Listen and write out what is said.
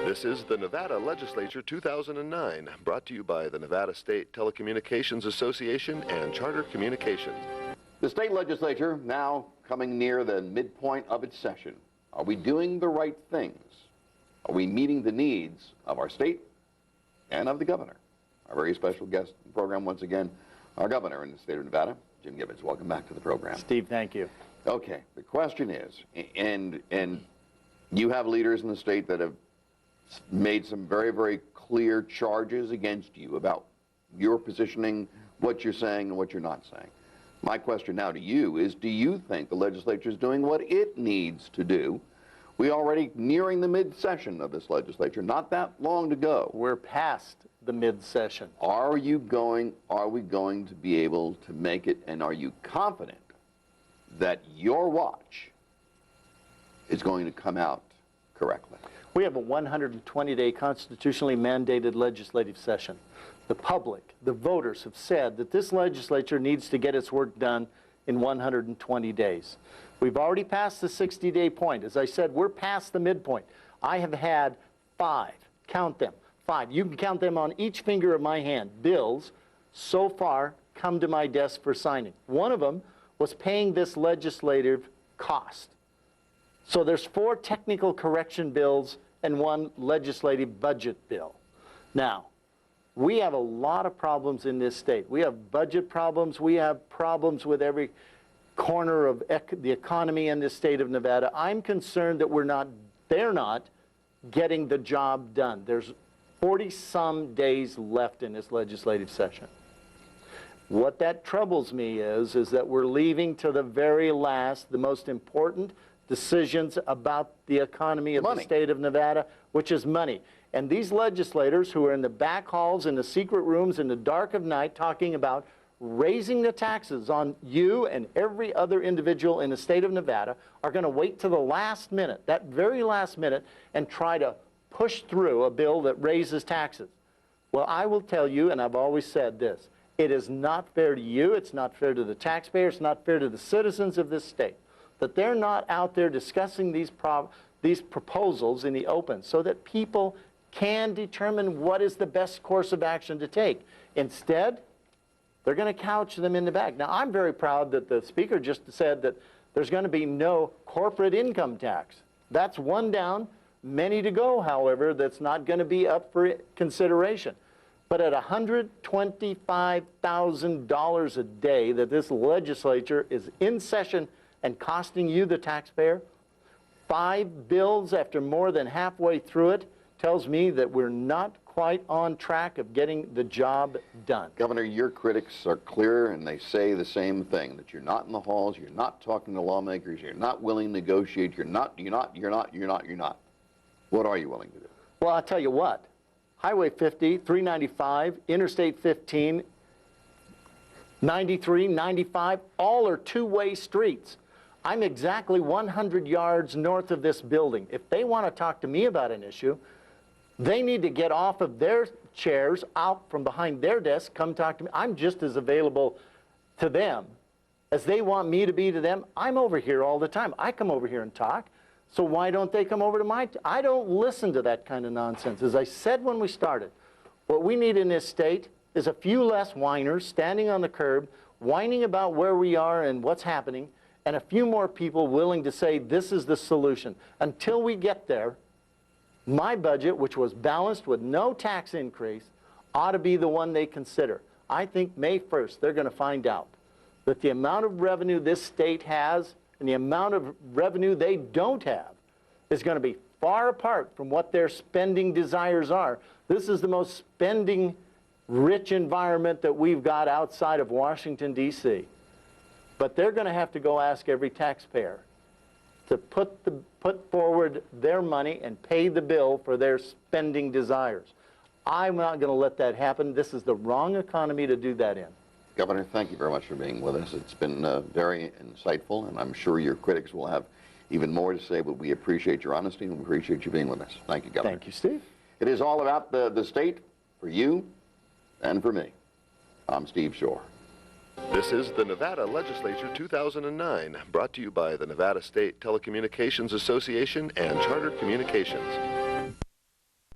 This is the Nevada Legislature 2009, brought to you by the Nevada State Telecommunications Association and Charter Communications. The state legislature now coming near the midpoint of its session. Are we doing the right things? Are we meeting the needs of our state and of the governor? Our very special guest in the program once again, our governor in the state of Nevada, Jim Gibbons. Welcome back to the program. Steve, thank you. Okay, the question is, and you have leaders in the state that have made some very, very clear charges against you about your positioning, what you're saying and what you're not saying. My question now to you is, do you think the legislature is doing what it needs to do? We're already nearing the mid-session of this legislature, not that long to go. We're past the mid-session. Are we going to be able to make it, and are you confident that your watch is going to come out correctly? We have a 120-day constitutionally mandated legislative session. The public, the voters have said that this legislature needs to get its work done in 120 days. We've already passed the 60-day point. As I said, we're past the midpoint. I have had 5, count them, 5. You can count them on each finger of my hand. Bills so far come to my desk for signing. One of them was paying this legislative cost. So there's 4 technical correction bills and 1 legislative budget bill. Now, we have a lot of problems in this state. We have budget problems. We have problems with every corner of the economy in this state of Nevada. I'm concerned that they're not getting the job done. There's 40-some days left in this legislative session. What that troubles me is that we're leaving to the very last the most important decisions about the economy of the state of Nevada, which is money. And these legislators who are in the back halls, in the secret rooms, in the dark of night, talking about raising the taxes on you and every other individual in the state of Nevada are going to wait to the last minute, that very last minute, and try to push through a bill that raises taxes. Well, I will tell you, and I've always said this, it is not fair to you, it's not fair to the taxpayers, it's not fair to the citizens of this state that they're not out there discussing these proposals in the open so that people can determine what is the best course of action to take. Instead, they're going to couch them in the back. Now, I'm very proud that the Speaker just said that there's going to be no corporate income tax. That's one down, many to go, however, that's not going to be up for consideration. But at $125,000 a day that this legislature is in session and costing you, the taxpayer, 5 bills after more than halfway through it, tells me that we're not quite on track of getting the job done. Governor, your critics are clear, and they say the same thing, that you're not in the halls, you're not talking to lawmakers, you're not willing to negotiate, you're not. What are you willing to do? Well, I'll tell you what. Highway 50, 395, Interstate 15, 93, 95, all are two-way streets. I'm exactly 100 yards north of this building. If they want to talk to me about an issue, they need to get off of their chairs, out from behind their desk, come talk to me. I'm just as available to them as they want me to be to them. I'm over here all the time. I come over here and talk. So why don't they come over to I don't listen to that kind of nonsense. As I said when we started, what we need in this state is a few less whiners standing on the curb, whining about where we are and what's happening, and a few more people willing to say this is the solution. Until we get there, my budget, which was balanced with no tax increase, ought to be the one they consider. I think May 1st, they're going to find out that the amount of revenue this state has and the amount of revenue they don't have is going to be far apart from what their spending desires are. This is the most spending-rich environment that we've got outside of Washington, D.C. But they're going to have to go ask every taxpayer to put forward their money and pay the bill for their spending desires. I'm not going to let that happen. This is the wrong economy to do that in. Governor, thank you very much for being with us. It's been very insightful, and I'm sure your critics will have even more to say, but we appreciate your honesty and we appreciate you being with us. Thank you, Governor. Thank you, Steve. It is all about the state for you and for me. I'm Steve Shore. This is the Nevada Legislature 2009, brought to you by the Nevada State Telecommunications Association and Charter Communications.